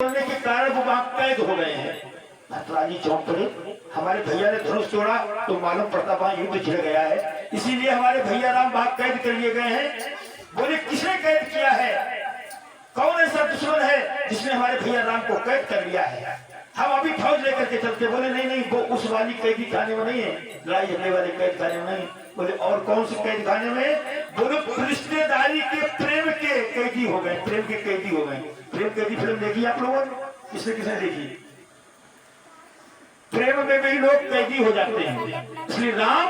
होने के कारण वो वहां कैद हो गए हैं। भतराजी चौंक पड़े, हमारे भैया ने धनुष तोड़ा तो मालूम पड़ता वहां युद्ध छिड़ गया है, इसीलिए हमारे भैया राम वहां कैद कर लिए गए हैं। बोले किसने कैद किया है, कौन ऐसा दुश्मन है जिसने हमारे भैया राम को कैद कर लिया है, हम अभी फौज लेकर के चलते। बोले नहीं नहीं, वो उस वाली कैदी खाने में नहीं है, लड़ाई झगड़े वाले कैद खाने में नहीं। बोले और कौन से कैद खाने में? बोले रिश्तेदारी के प्रेम के कैदी हो गए, प्रेम के कैदी हो गए। प्रेम कैदी फिल्म देखी आप लोगों ने? किसने किसने देखी? प्रेम में भी लोग कैदी हो जाते हैं, इसलिए राम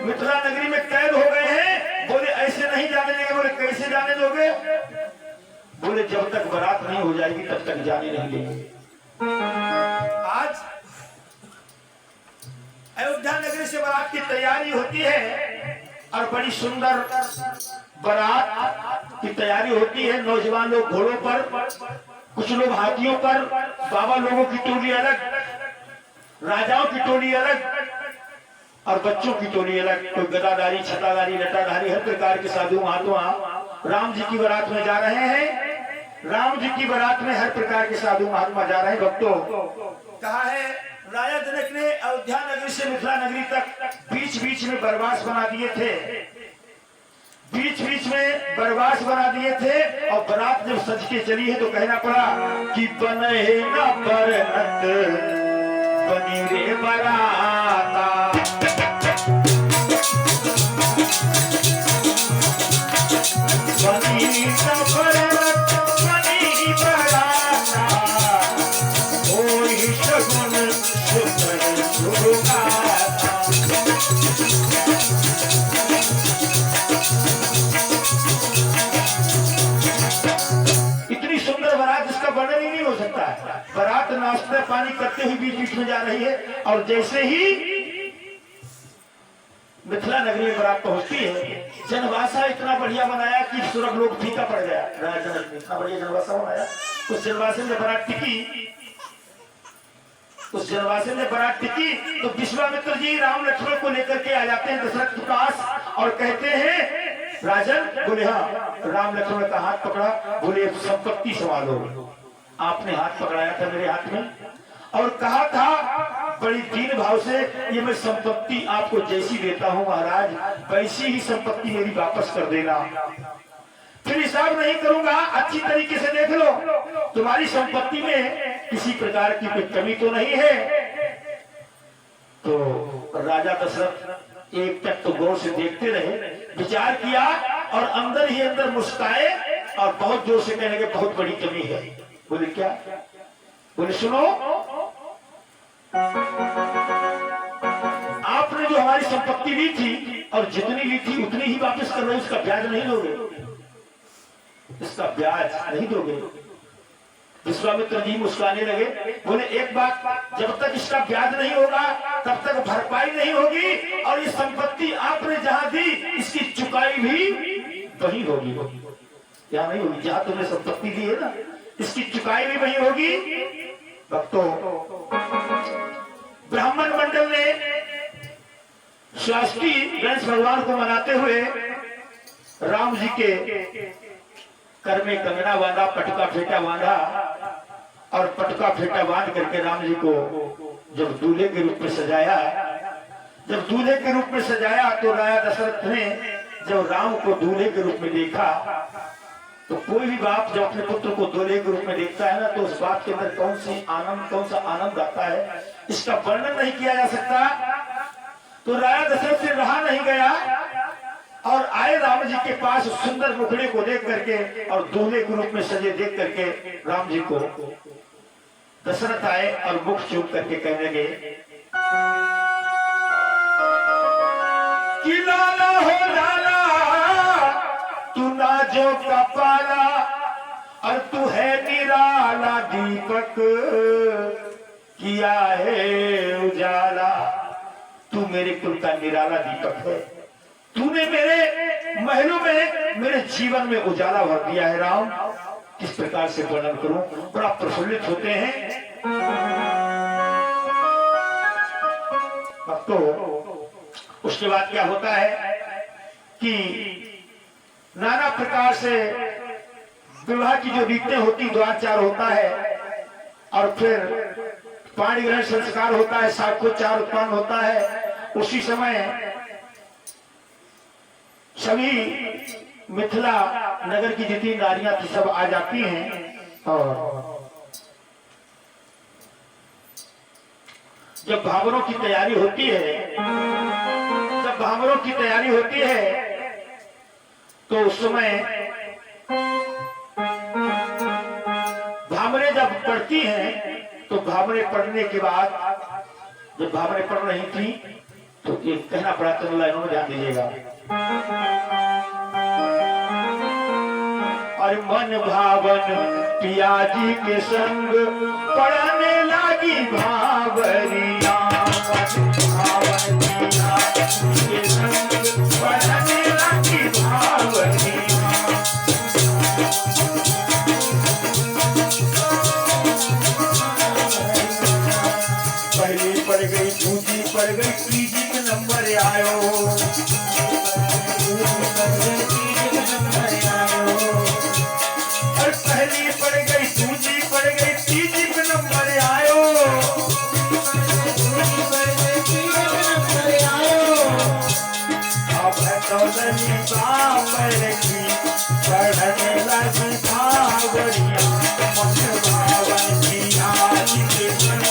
मिथिला नगरी में कैद हो गए हैं। बोले ऐसे नहीं जाने देंगे। बोले कैसे जाने दोगे? बोले जब तक बारात नहीं हो जाएगी तब तक जाने नहीं देंगे। आज अयोध्या नगरी से बारात की तैयारी होती है और बड़ी सुंदर बारात की तैयारी होती है। नौजवान लोग घोड़ों पर, कुछ लोग हाथियों पर, बाबा लोगों की टोली अलग, राजाओं की टोली अलग और बच्चों की टोली अलग। कोई गदाधारी, छताधारी, लटाधारी, हर प्रकार के साधु महात्मा राम जी की बारात में जा रहे हैं। राम जी की बारात में हर प्रकार के साधु महात्मा जा रहे हैं। भक्तों, कहा है राजा जनक ने अयोध्या नगरी से मिथिला नगरी तक बीच बीच में बरवास बना दिए थे, बीच बीच में बरवास बना दिए थे। और बारात जब सज के चली है तो कहना पड़ा कि बने ना बरनत बनी रे बराता, बनी ना बरनत बनी बराता, ओही शगुन सुंदर सुगाता। इतनी सुंदर बारात जिसका वर्णन ही नहीं हो सकता है। बारात नाश्ता पानी करते हुए बीच बीच में जा रही है और जैसे ही मिथिला नगरी में बारात पहुंचती है, जनवासा इतना बढ़िया बनाया कि सुरग लोग फीका पड़ गया। राजा जनक ने इतना बढ़िया जनवासा बनाया, उस जनवासे में बारात टिकी, उस जनवासे में बारात टिकी तो विश्वामित्र जी राम लक्ष्मण को लेकर के आ जाते हैं दशरथ के पास और कहते हैं राजन। बोले हाँ। राम लक्ष्मण का हाथ पकड़ा, बोले संपत्ति संभालो। आपने हाथ पकड़ाया था मेरे हाथ में और कहा था बड़ी दीन भाव से, ये मैं संपत्ति आपको जैसी देता हूं महाराज, वैसी ही संपत्ति मेरी वापस कर देना, फिर हिसाब नहीं करूंगा, अच्छी तरीके से देख लो, तुम्हारी संपत्ति में किसी प्रकार की कोई कमी तो नहीं है। तो राजा दशरथ एक तक तो गौर से देखते रहे, विचार किया और अंदर ही अंदर मुस्काए और बहुत जोर से कहने लगे बहुत बड़ी कमी है। बोले क्या? बोले सुनो, आपने जो हमारी संपत्ति ली थी और जितनी ली थी उतनी ही वापस कर रहे हो, इसका ब्याज नहीं दोगे, इसका ब्याज नहीं दोगे। विश्वामित्र जी मुस्कुराने लगे, बोले एक बात, जब तक इसका ब्याज नहीं होगा तब तक भरपाई नहीं होगी और ये संपत्ति आपने जहां दी इसकी चुकाई भी वही होगी, यहाँ नहीं होगी। जहां तुमने संपत्ति दी है ना, इसकी चुकाई भी वही होगी। भक्तों, ब्राह्मण मंडल ने शास्त्री गणेश भगवान को मनाते हुए राम जी के कर में कंगना बांधा, पटका फेटा बांधा और पटका फेटा बांध करके राम जी को जब दूल्हे के रूप में सजाया, जब दूल्हे के रूप में सजाया तो राजा दशरथ ने जब राम को दूल्हे के रूप में देखा, तो कोई भी बाप जब अपने पुत्र को दूल्हे के रूप में देखता है ना, तो उस बात के अंदर कौन सा आनंद आता है, इसका वर्णन नहीं किया जा सकता। तो राजा दशरथ से रहा नहीं गया और आए राम जी के पास सुंदर मुखड़े को देख करके और दूल्हे के रूप में सजे देख करके राम जी को दशरथ आए और मुख चूम करके कहने लगे कि लाला हो लाला, तू नाजो का पाला और तू है निराला दीपक किया है उजाला, तू मेरे कुल का निराला दीपक है, तूने मेरे महलों में मेरे जीवन में उजाला भर दिया है। राम, किस प्रकार से वर्णन करूं, बड़ा प्रफुल्लित होते हैं। तो उसके बाद क्या होता है कि नाना प्रकार से विवाह की जो रीतें होती, द्वारचार होता है और फिर पाणी ग्रहण संस्कार होता है, साक्योच्चार उत्पन्न होता है। उसी समय सभी मिथिला नगर की जितनी नारियां थी सब आ जाती हैं और जब भावरों की तैयारी होती है, जब भावरों की तैयारी होती है तो उस समय भावरें जब पढ़ती हैं तो भावरें पढ़ने के बाद जब भावरें पढ़ रही थी तो एक कहना पड़ा, चलो लाइनों में ध्यान दीजिएगा। और मन भावन पियाजी के संग पढ़ने लगी भावरिया, भावन पियाजी के संग पढ़ने लगी भावरिया। पहली पड़ गई, दूसरी पड़ गई, तीसरी के नंबर आयो। और पहली पड़ गई, दूसरी पड़ गई, तीसरी के नंबर आयो। अब दौलनी बापर की पढ़ने लगी भावरिया, मन भावन पियाजी के संग।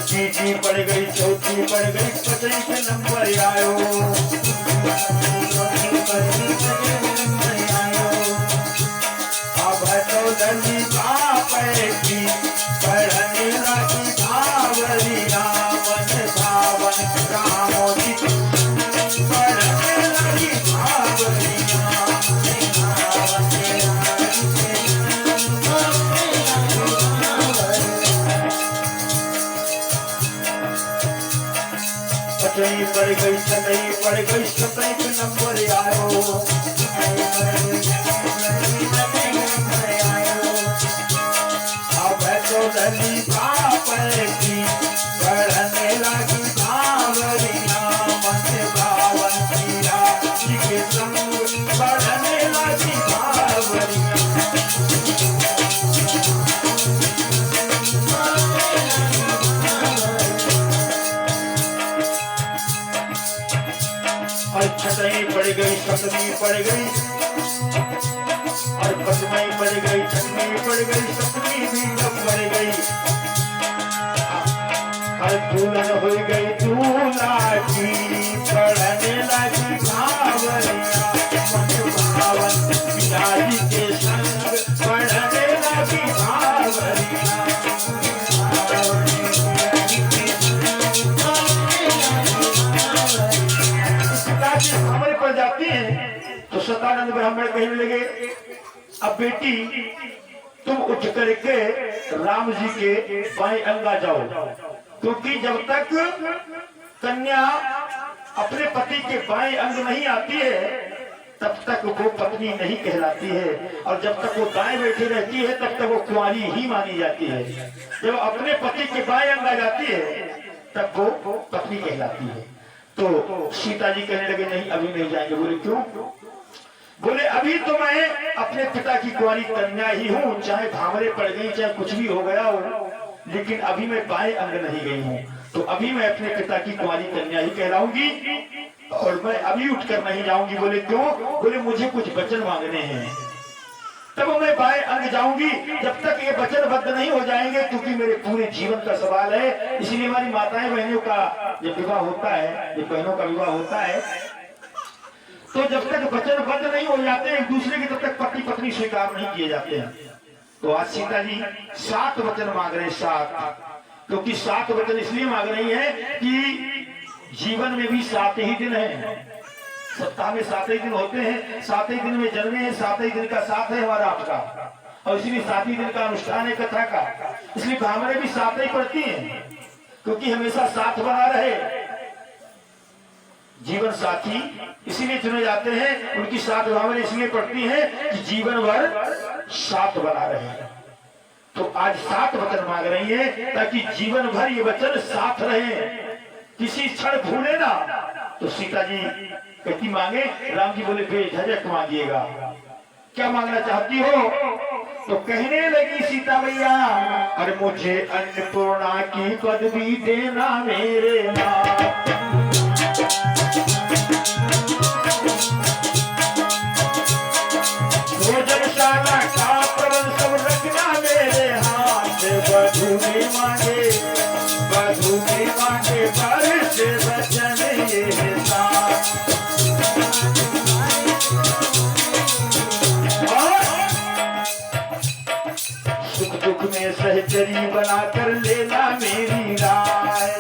तीसरी पड़ गई, चौथी पड़ गई, पांचवी पे नंबर आयो। अब दौलनी बापर की पढ़ने लगी भावरिया, मन भावन रामोजी पढ़ने लगी भावरिया। छठी पड़ गई, छठी पड़ गई, छठी पे नंबर आयो। अब दौलनी बापर की पढ़ने लगी भावरिया, मन भावन पियाजी के संग पढ़ने लगी भावरिया। और छठी पड़ गई, सप्तमी पड़ गई और पंचमी पड़ गई, छठवीं पड़ गई, सप्तमी भी तब पड़ गई। और दुल्हन हो गई दूल्हा की पढ़ने लगी भावरिया, मन भावन पियाजी के संग पढ़ने लगी भावरिया। हमारे पर जाती हैं तो सतानंद ब्राह्मण कहने लगे, अब बेटी तुम उठ करके राम जी के बाएं अंग आ जाओ, क्योंकि जब तक कन्या अपने पति के बाएं अंग नहीं आती है तब तक वो पत्नी नहीं कहलाती है, और जब तक वो दाएं बैठी रहती है तब तक वो कुंवारी ही मानी जाती है। जब अपने पति के बाएं अंग आ जाती है तब वो पत्नी कहलाती है। तो सीता जी कहने लगे, नहीं अभी नहीं जाएंगे। बोले क्यों? बोले अभी तो मैं अपने पिता की कुंवारी कन्या ही हूँ, चाहे भावरे पड़ गई चाहे कुछ भी हो गया हो, लेकिन अभी मैं बाएं अंग नहीं गई हूँ, तो अभी मैं अपने पिता की कुंवारी कन्या ही कहलाऊंगी और मैं अभी उठकर नहीं जाऊंगी। बोले क्यों? बोले मुझे कुछ वचन मांगने हैं, तब मैं बाएं अंग जाऊंगी। जब तक ये वचनबद्ध नहीं हो जाएंगे, क्योंकि मेरे पूरे जीवन का सवाल है, इसीलिए हमारी माताएं बहनों का जब विवाह होता है, जब बहनों का विवाह होता है, तो जब तक वचनबद्ध नहीं हो जाते एक दूसरे की, तब तक पति पत्नी स्वीकार नहीं किए जाते हैं। तो आज सीता जी 7 वचन मांग रहे हैं, 7, क्योंकि 7 वचन इसलिए मांग रही है कि जीवन में भी 7 ही दिन है, सप्ताह में 7 ही दिन होते हैं, 7 ही दिन में जन्मे हैं, 7 ही दिन का साथ है हमारा आपका, और इसीलिए 7 ही दिन का अनुष्ठान है कथा का। इसलिए भावरें भी 7 ही पढ़ती हैं, क्योंकि हमेशा साथ बना रहे, जीवन साथी इसीलिए चुने जाते हैं। उनकी 7 भावरें इसलिए पढ़ती हैं कि जीवन भर साथ बना रहे। तो आज 7 वचन मांग रही है ताकि जीवन भर ये वचन साथ रहे, किसी क्षण भूले ना। तो सीता जी कहती मांगे, राम जी बोले बेझिझक मांगिएगा, क्या मांगना चाहती हो? तो कहने लगी सीता मैया, अरे मुझे अन्नपूर्णा की पदवी देना मेरे नाथ, भोजनशाला का प्रबंध सब रखना मेरे हाथ, बधू में मांगे वर से वचन ये साथ, सुख दुख में सहचरी बनाकर लेना मेरी राय,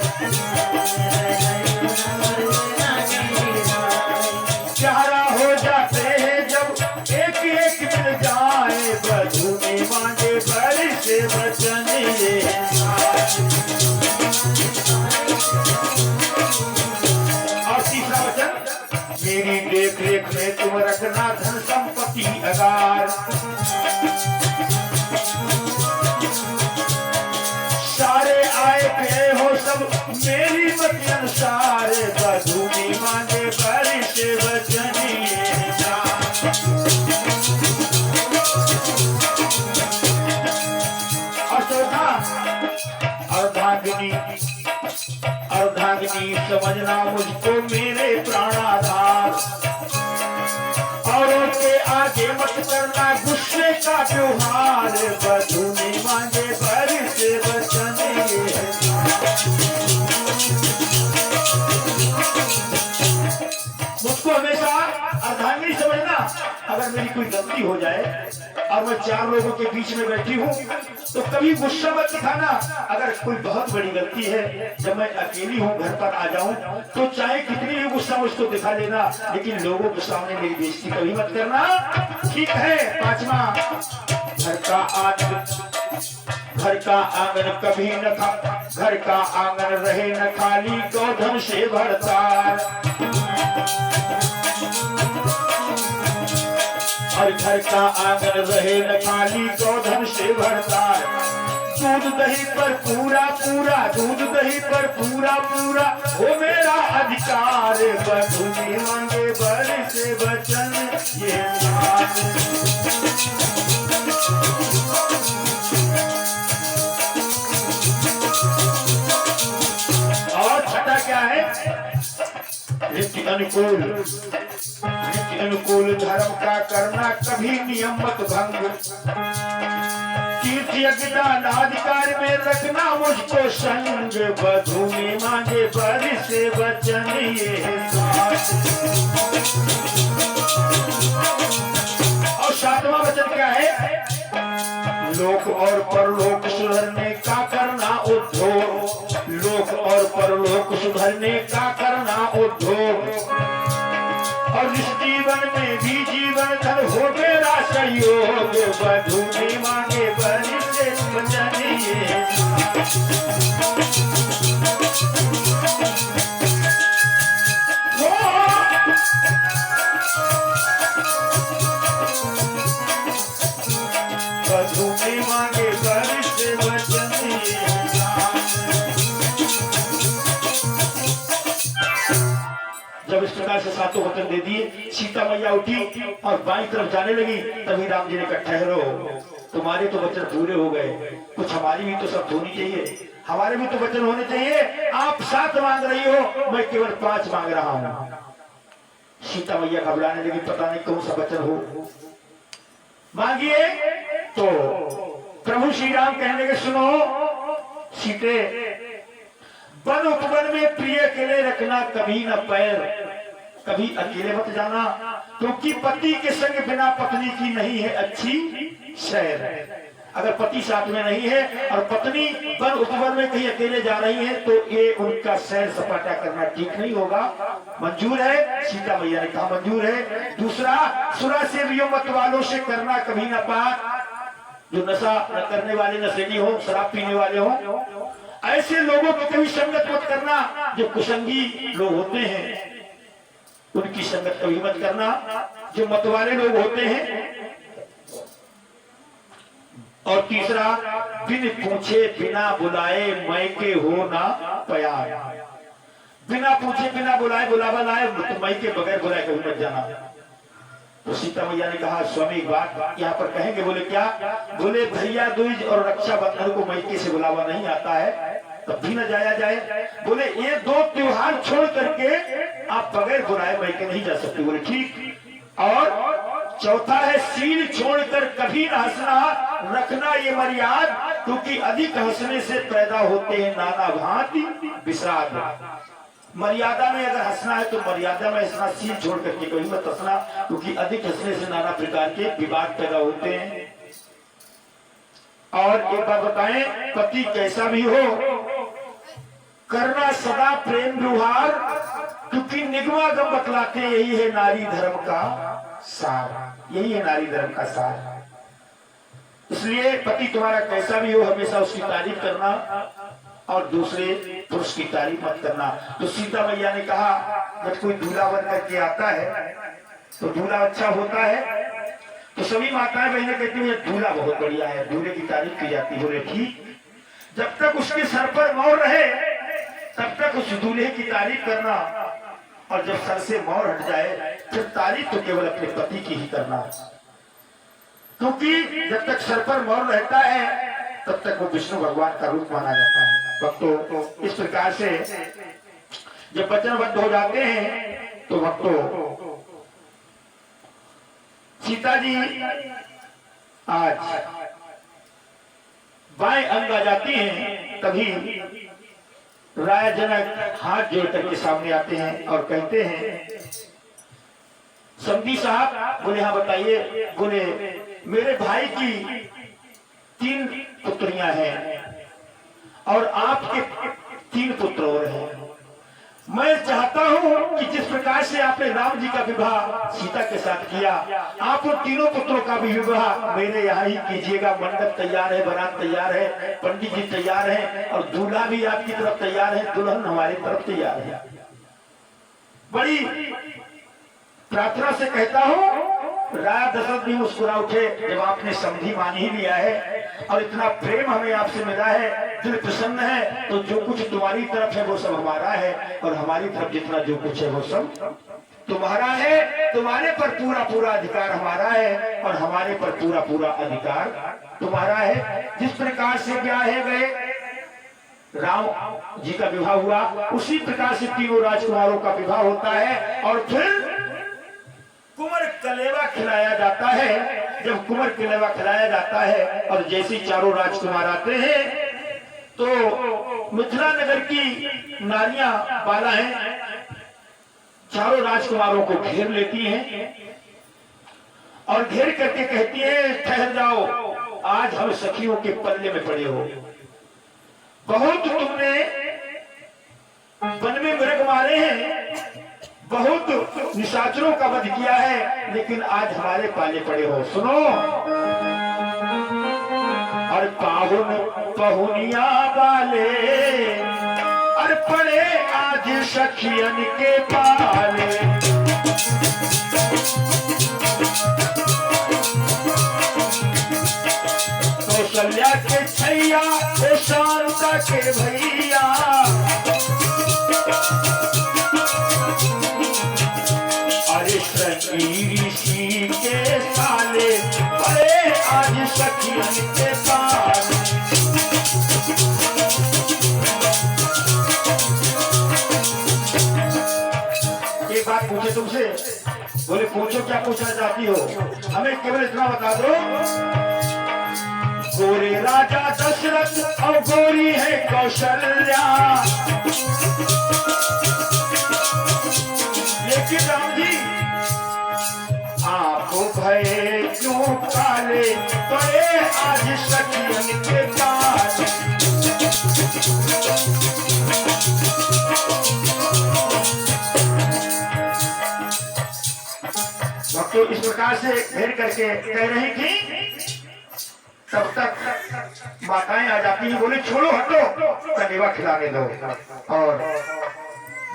प्यारा हो जाते हैं जब एक एक मिल जाए, बधू में मांगे वर से वचन ये साथ। और तीसरा वचन, मेरी देख रेख में तुम रखना धन संपत्ति अगार, सारे आए गए हो सब मेरी मति अनुसार, बधू में मांगे वर से वचन ये साथ। और चौथा, अर्धांगिनी समझना मुझको मेरे प्राणाधार, औरों के आगे मत करना गुस्से का त्योहार, बधू में मांगे वर से वचन ये साथ। मुझको हमेशा अर्धांगिनी समझना, अगर मेरी कोई गलती हो जाए और मैं 4 लोगों के बीच में बैठी हूँ तो कभी गुस्सा मत दिखाना। अगर कोई बहुत बड़ी गलती है, जब मैं अकेली हूँ घर पर आ जाऊं तो चाहे कितनी भी गुस्सा मुझको दिखा लेना, लेकिन लोगों के सामने मेरी बेइज्जती कभी मत करना, ठीक है। 5वां, घर का आंगन कभी न घर का आंगन रहे न खाली, गोधन से भरतार, और घर का आंगन रहे न खाली, गोधन से भरतार, दूध दही पर पूरा हो मेरा अधिकार, बधू में मांगे वर से वचन ये साथ। और छठा क्या है, रीति अनुकूल धर्म का करना कभी नियम मत भंग, तीर्थ यज्ञ दान अधिकार में रखना मुझको संग, बधू में मांगे वर से वचन ये साथ। और 7वां वचन क्या है, लोक और परलोक सुधरने का करना उद्योग, लोक और परलोक सुधरने का करना उद्योग, और इस जीवन में भी जीवन धन हो मेरा सहयोग, बधू में मांगे वर से वचन ये बधू में मांगे वर से वचन ये जब इस प्रकार से 7 वचन दे दिए, सीता मैया उठी और बाईं तरफ जाने लगी, तभी राम जी ने कहा ठहरो, तुम्हारे तो वचन पूरे हो गए, कुछ हमारी भी तो सब होनी चाहिए, हमारे भी तो वचन होने चाहिए। आप 7 मांग रही हो, मैं केवल 5 मांग रहा हूं। सीता मैया घबराने लगी, पता नहीं कौन सा वचन हो, मांगिए। तो प्रभु श्री राम कहने लगे, सुनो सीते, वन उपवन में प्रिय अकेले रखना कभी न पैर, कभी अकेले मत जाना, क्योंकि पति के संग बिना पत्नी की नहीं है अच्छी सैर। अगर पति साथ में नहीं है और पत्नी वन उपवन में कहीं अकेले जा रही है तो ये उनका सैर सपाटा करना ठीक नहीं होगा। मंजूर है? सीता मैया ने कहा मंजूर है। दूसरा, सुरा से मत वालों से करना कभी न पार, जो नशा न करने वाले नशेड़ी हो, शराब पीने वाले हो, ऐसे लोगों की कभी संगत मत करना। जो कुसंगी लोग होते हैं उनकी संगत कभी मत करना। जो मतवाले लोग होते हैं और तीसरा, बिन पूछे बिना बुलाए मैं के हो ना प्यार। बिना पूछे बिना बुलाए बुलावा लाए तो मैं के बगैर बुलाए कभी मत जाना। तो सीता मैया ने कहा स्वामी एक बात यहाँ पर कहेंगे। बोले क्या? बोले भैया दूज और रक्षाबंधन को मैके से बुलावा नहीं आता है, तब भी न जाया जाए। बोले ये दो त्योहार छोड़ करके आप बगैर बुलाए मैके नहीं जा सकते। बोले ठीक। और चौथा है सील छोड़कर कभी न हंसना, रखना ये मर्याद, क्योंकि अधिक हंसने से पैदा होते हैं नाना भांति विषाद। मर्यादा में अगर हंसना है तो मर्यादा में हंसना, सील छोड़ करके कहीं मत हंसना, क्योंकि अधिक हंसने से नाना प्रकार के विवाद पैदा होते हैं। और एक बात बताएं, पति कैसा भी हो करना सदा प्रेम व्यवहार, क्योंकि निगमागम बतलाते यही है नारी धर्म का सार। यही है नारी धर्म का सार। इसलिए पति तुम्हारा कैसा भी हो हमेशा उसकी तारीफ करना और दूसरे पुरुष की तारीफ मत करना। तो सीता मैया ने कहा जब कोई दूल्हा बन करके आता है तो दूल्हा अच्छा होता है, तो सभी माताएं बहनें कहती हैं दूल्हा बहुत बढ़िया है, दूल्हे की तारीफ की जाती है। बोले ठीक। जब तक उसके सर पर मोर रहे तब तक उस दूल्हे की तारीफ करना, और जब सर से मोर हट जाए फिर तारीफ तो केवल अपने पति की ही करना, क्योंकि जब तक सर पर मोर रहता है तब तक वो विष्णु भगवान का रूप माना जाता है। भक्तों तो इस प्रकार से जब वचनबद्ध हो जाते हैं तो भक्तों सीता जी आज बाएं अंग आ जाती हैं, तभी राय जनक हाथ जोड़ करके सामने आते हैं और कहते हैं समधी साहब। बोले हाँ बताइए। बोले मेरे भाई की 3 पुत्रियां हैं और आपके 3 पुत्र और हैं। मैं चाहता हूं कि जिस प्रकार से आपने राम जी का विवाह सीता के साथ किया, आप उन तीनों पुत्रों का भी विवाह मेरे यहाँ ही कीजिएगा। मंडप तैयार है, बारात तैयार है, पंडित जी तैयार है और दूल्हा भी आपकी तरफ तैयार है, दुल्हन हमारी तरफ तैयार है। बड़ी प्रार्थना से कहता हूं। राजा दशरथ भी मुस्कुरा उठे जब आपने समझी मान ही लिया है और इतना प्रेम हमें आपसे मिला है, दिल प्रसन्न है, तो जो कुछ तुम्हारी तरफ है वो सब हमारा है और हमारी तरफ जितना जो कुछ है वो सब तुम्हारा है। तुम्हारे पर पूरा पूरा अधिकार हमारा है और हमारे पर पूरा पूरा अधिकार तुम्हारा है। जिस प्रकार से ब्याहे गए राम जी का विवाह हुआ, उसी प्रकार से तीनों राजकुमारों का विवाह होता है और फिर कुंवर कलेवा खिलाया जाता है। जब कुंवर कलेवा खिलाया जाता है और जैसे चारों राजकुमार आते हैं तो मिथिला नगर की नारियां बाला हैं, चारों राजकुमारों को घेर लेती हैं और घेर करके कहती है ठहर जाओ, आज हम सखियों के पल्ले में पड़े हो। बहुत तुमने वन में मृग मारे हैं, बहुत निशाचरों का वध किया है, लेकिन आज हमारे पाले पड़े हो। सुनो, और पाहुन पहुनिया वाले और पड़े आज सखियन के पाले। कौशल्या के छैया ओ शांता के भैया, ऋषि के साले बड़े आज सखियन के पास। एक बात पूछे तुमसे। बोले पूछो, क्या पूछना चाहती हो? हमें केवल इतना बता दो, गोरे राजा दशरथ और गोरी है कौशल्या, लेकिन राम जी आप भय क्यों काले पड़े आज सखियन के पास। भक्तों इस प्रकार से घेर करके कह रही थी, तब तक माताएं आ जाती हैं। बोले छोड़ो हटो, कलेवा खिलाने दो। और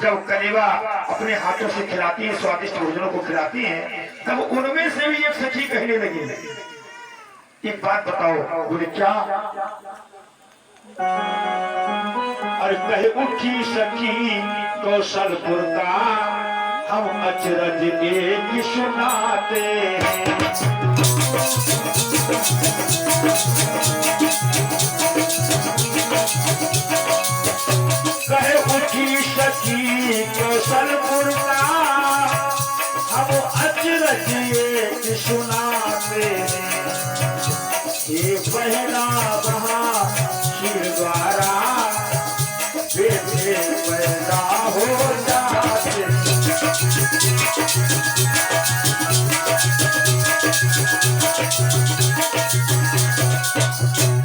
जब कलेवा अपने हाथों से खिलाती है, स्वादिष्ट भोजनों को खिलाती हैं, तब उनमें से भी एक सखी कहने लगी एक बात बताओ। बोले क्या? और कहे उठी सखी कौशलपुर का हम अचरज एक सुनाते हैं। कहे उठी सखी कौशलपुर का हम अचरज एक सुनाते हैं। ये बहना बहा द्वारा बेटे पैदा हो जाते।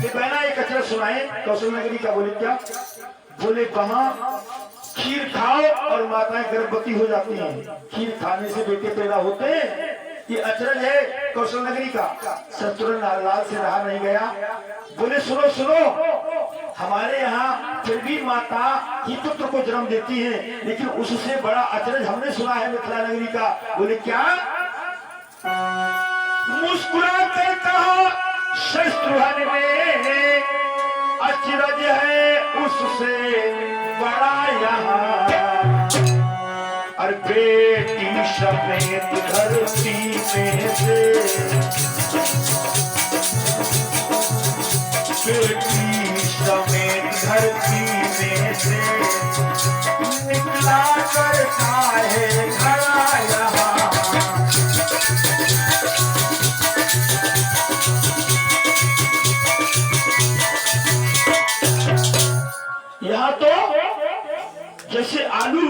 बहना एक अचरज सुनाए कौशल नगरी का। बोले क्या? बोले वहां खीर खाओ और माताएं गर्भवती हो जाती हैं, खीर खाने से बेटे पैदा होते हैं। ये अचरज है कौशल नगरी का। शत्रुघ्न लाल से रहा नहीं गया। बोले सुनो सुनो, हमारे यहाँ फिर भी माता ही पुत्र को जन्म देती है, लेकिन उससे बड़ा अचरज हमने सुना है मिथिला नगरी का। बोले क्या? मुस्कुरा कर कहा शत्रुघ्न ने अचरज है उससे बड़ा यहाँ, और बेटी समेत धरती में से, बेटी समेत धरती में से निकला करता है घड़ा यहाँ। यहाँ तो जैसे आलू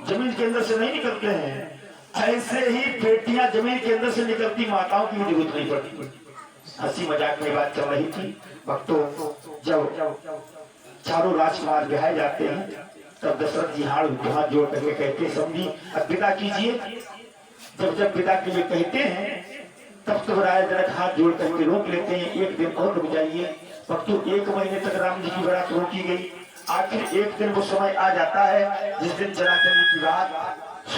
जमीन के अंदर से नहीं निकलते हैं, ऐसे ही बेटियां जमीन के अंदर से निकलती माताओं की जरूरत नहीं पड़ती। हंसी मजाक में बात चल रही थी। भक्तों, जब चारों राजकुमार ब्याहे जाते हैं तब दशरथ जी हाथ जोड़ करके कहते समझी अब विदा कीजिए। जब विदा के लिए कहते हैं तब तो राय जनक हाथ जोड़ करके रोक लेते हैं, एक दिन और रुक जाइए। भक्तों, 1 महीने तक राम जी की बारात रोकी गई। आखिर एक दिन वो समय आ जाता है जिस दिन जनार्दन जी की बात